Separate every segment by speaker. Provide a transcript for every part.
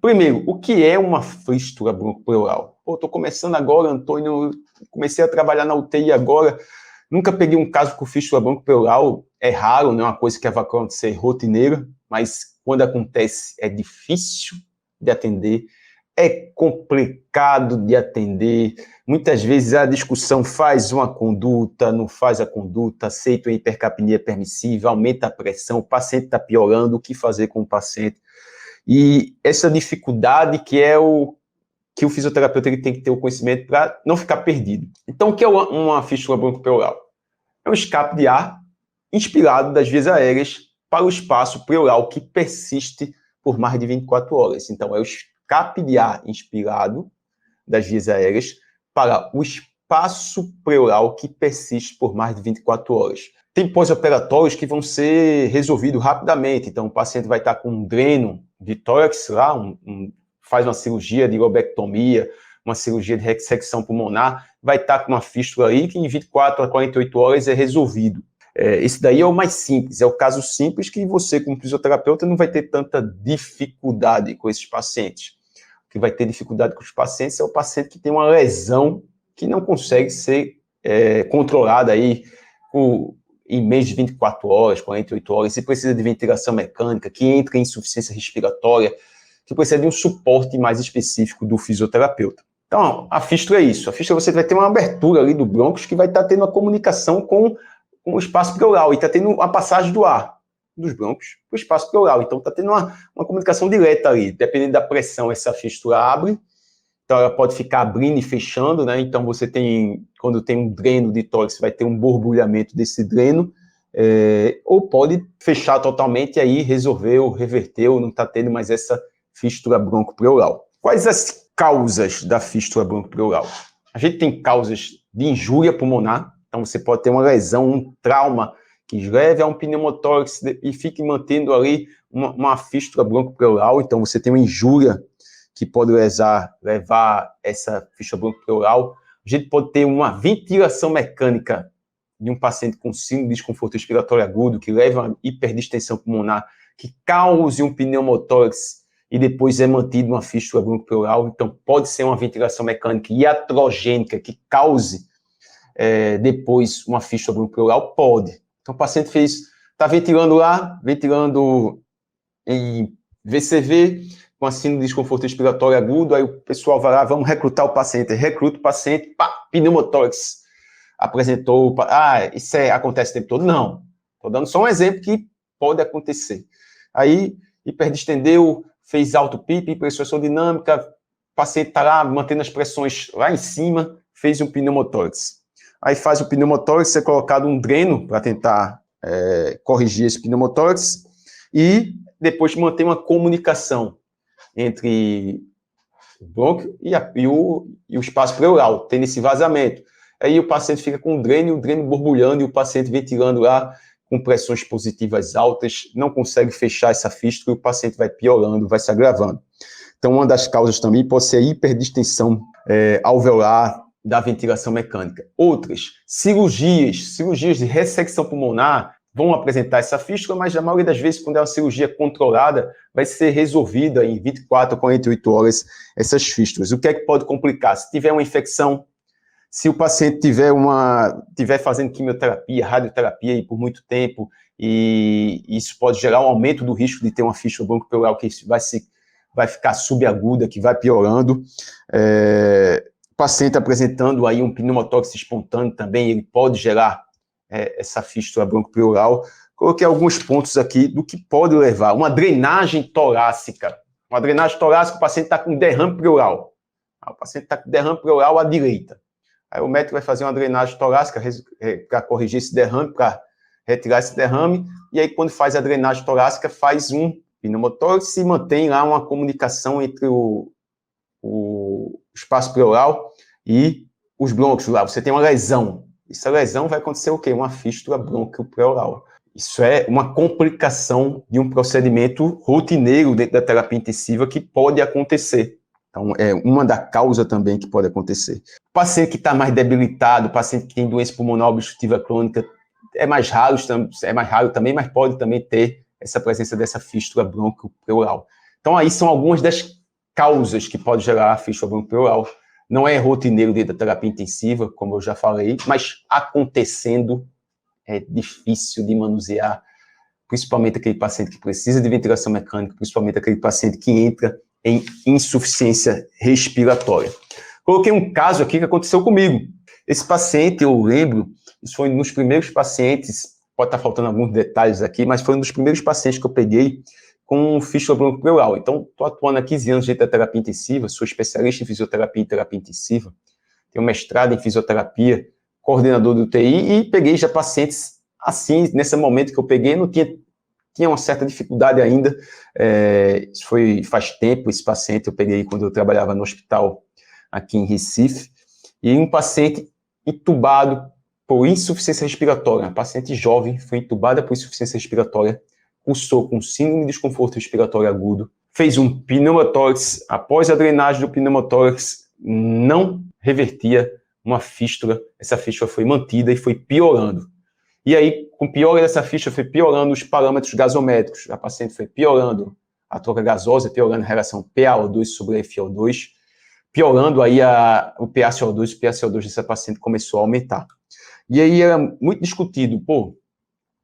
Speaker 1: Primeiro, o que é uma fístula broncopleural? Pô, estou começando agora, Antônio, comecei a trabalhar na UTI agora, nunca peguei um caso com fístula broncopleural, é raro, não é uma coisa que vai acontecer rotineira, mas quando acontece é difícil de atender, é complicado de atender, muitas vezes a discussão faz uma conduta, não faz a conduta, aceita a hipercapnia permissiva, aumenta a pressão, o paciente está piorando, o que fazer com o paciente? E essa dificuldade que é que o fisioterapeuta ele tem que ter o conhecimento para não ficar perdido. Então, o que é uma fístula broncopleural? É um escape de ar inspirado das vias aéreas para o espaço pleural que persiste por mais de 24 horas. Então, é o escape de ar inspirado das vias aéreas para o espaço pleural que persiste por mais de 24 horas. Tem pós-operatórios que vão ser resolvidos rapidamente. Então, o paciente vai estar com um dreno de tórax lá, faz uma cirurgia de lobectomia, uma cirurgia de ressecção pulmonar, vai estar com uma fístula aí que em 24 a 48 horas é resolvido. Esse daí é o mais simples, é o caso simples que você, como fisioterapeuta, não vai ter tanta dificuldade com esses pacientes. O que vai ter dificuldade com os pacientes é o paciente que tem uma lesão que não consegue ser controlada aí em menos de 24 horas, 48 horas, se precisa de ventilação mecânica, que entra em insuficiência respiratória, que precisa de um suporte mais específico do fisioterapeuta. Então, a fístula é isso. A fístula você vai ter uma abertura ali do brônquio que vai estar tendo uma comunicação com o espaço pleural e está tendo a passagem do ar dos brônquios para o espaço pleural. Então, está tendo uma comunicação direta ali. Dependendo da pressão, essa fístula abre. Então, ela pode ficar abrindo e fechando, né? Então, você tem, quando tem um dreno de tórax, vai ter um borbulhamento desse dreno, ou pode fechar totalmente e aí resolveu, reverteu, não está tendo mais essa fístula broncopleural. Quais as causas da fístula broncopleural? A gente tem causas de injúria pulmonar, então você pode ter uma lesão, um trauma que leve a um pneumotórax e fique mantendo ali uma fístula broncopleural, então você tem uma injúria que pode levar essa fístula broncopleural. A gente pode ter uma ventilação mecânica de um paciente com síndrome de desconforto respiratório agudo, que leva a uma hiperdistensão pulmonar, que cause um pneumotórax e depois é mantido uma fístula broncopleural. Então, pode ser uma ventilação mecânica iatrogênica que cause depois uma fístula broncopleural? Pode. Então, o paciente está ventilando lá, ventilando em VCV, com a síndrome de desconforto respiratório agudo, aí o pessoal vai lá, vamos recrutar o paciente, recruta o paciente, pá, pneumotórax, apresentou, isso acontece o tempo todo? Não, estou dando só um exemplo que pode acontecer. Aí, hiperdistendeu, fez alto PIP, pressão dinâmica, o paciente está lá, mantendo as pressões lá em cima, fez um pneumotórax. Aí faz o pneumotórax, é colocado um dreno para tentar corrigir esse pneumotórax, e depois mantém uma comunicação entre o brônquio e o espaço pleural, tendo esse vazamento. Aí o paciente fica com o dreno borbulhando e o paciente ventilando lá com pressões positivas altas, não consegue fechar essa fístula e o paciente vai piorando, vai se agravando. Então, uma das causas também pode ser a hiperdistensão alveolar da ventilação mecânica. Outras, cirurgias de ressecção pulmonar vão apresentar essa fístula, mas a maioria das vezes, quando é uma cirurgia controlada, vai ser resolvida em 24 a 48 horas essas fístulas. O que é que pode complicar? Se tiver uma infecção, se o paciente tiver fazendo quimioterapia, radioterapia aí por muito tempo, e isso pode gerar um aumento do risco de ter uma fístula broncopleural que vai ficar subaguda, que vai piorando. O paciente apresentando aí um pneumotórax espontâneo também, ele pode gerar essa fístula broncopleural. Coloquei alguns pontos aqui do que pode levar. Uma drenagem torácica. Uma drenagem torácica, o paciente está com derrame pleural. O paciente está com derrame pleural à direita. Aí o médico vai fazer uma drenagem torácica para corrigir esse derrame, para retirar esse derrame, e aí quando faz a drenagem torácica, faz um pneumotórax e mantém lá uma comunicação entre o espaço pleural e os brônquios lá. Você tem uma lesão. Essa lesão vai acontecer o quê? Uma fístula bronquiopleural. Isso é uma complicação de um procedimento rotineiro dentro da terapia intensiva que pode acontecer. Então, é uma da causa também que pode acontecer. O paciente que está mais debilitado, o paciente que tem doença pulmonar obstrutiva crônica, é mais raro também, mas pode também ter essa presença dessa fístula bronquiopleural. Então, aí são algumas das causas que podem gerar a fístula bronquiopleural. Não é rotineiro dentro da terapia intensiva, como eu já falei, mas acontecendo é difícil de manusear, principalmente aquele paciente que precisa de ventilação mecânica, principalmente aquele paciente que entra em insuficiência respiratória. Coloquei um caso aqui que aconteceu comigo. Esse paciente, eu lembro, isso foi um dos primeiros pacientes, pode estar faltando alguns detalhes aqui, mas foi um dos primeiros pacientes que eu peguei com fístula bronquiopleural. Então, estou atuando há 15 anos dentro da terapia intensiva, sou especialista em fisioterapia e terapia intensiva, tenho mestrado em fisioterapia, coordenador do UTI, e peguei já pacientes assim, nesse momento que eu peguei, não tinha uma certa dificuldade ainda, isso foi faz tempo, esse paciente eu peguei quando eu trabalhava no hospital aqui em Recife, e um paciente entubado por insuficiência respiratória, uma paciente jovem foi entubada por insuficiência respiratória, cursou com síndrome de desconforto respiratório agudo, fez um pneumotórax, após a drenagem do pneumotórax, não revertia uma fístula, essa fístula foi mantida e foi piorando. E aí, com piora dessa fístula, foi piorando os parâmetros gasométricos, a paciente foi piorando a troca gasosa, piorando a relação PaO2 sobre FiO2, piorando aí o PaCO2, o PaCO2 dessa paciente começou a aumentar. E aí era muito discutido, o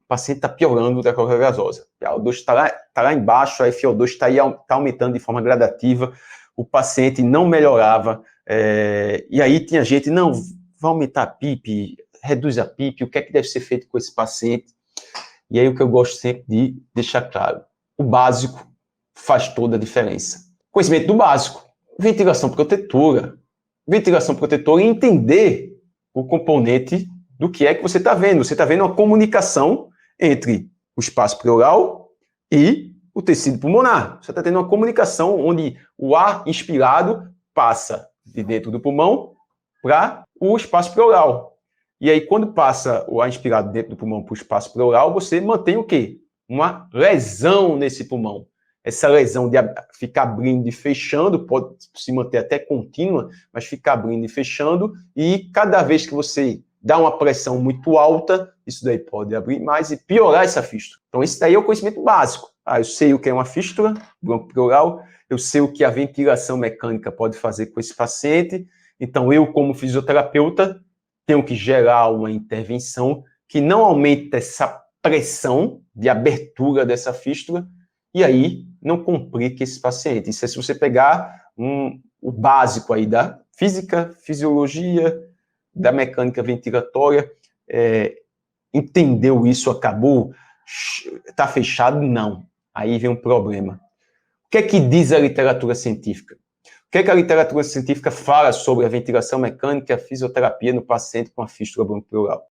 Speaker 1: paciente está piorando da troca gasosa, o PaO2 está lá embaixo, a FiO2 está aumentando de forma gradativa, o paciente não melhorava, e aí tinha gente, não, vai aumentar a PIP, reduz a PIP, o que é que deve ser feito com esse paciente? E aí o que eu gosto sempre de deixar claro, o básico faz toda a diferença. Conhecimento do básico, ventilação protetora e entender o componente do que é que você está vendo. Você está vendo uma comunicação entre o espaço pleural e o tecido pulmonar. Você está tendo uma comunicação onde o ar inspirado passa de dentro do pulmão para o espaço pleural. E aí, quando passa o ar inspirado dentro do pulmão para o espaço pleural, você mantém o quê? Uma lesão nesse pulmão. Essa lesão de ficar abrindo e fechando, pode se manter até contínua, mas ficar abrindo e fechando, e cada vez que você dá uma pressão muito alta, isso daí pode abrir mais e piorar essa fístula. Então, esse daí é o conhecimento básico. Eu sei o que é uma fístula bronquiopleural, eu sei o que a ventilação mecânica pode fazer com esse paciente, então eu, como fisioterapeuta, tenho que gerar uma intervenção que não aumente essa pressão de abertura dessa fístula e aí não complique esse paciente. Isso é se você pegar o básico aí da física, fisiologia, da mecânica ventilatória, entendeu isso, acabou, está fechado? Não. Aí vem um problema. O que é que diz a literatura científica? O que é que a literatura científica fala sobre a ventilação mecânica e a fisioterapia no paciente com a fístula bronquiopleural?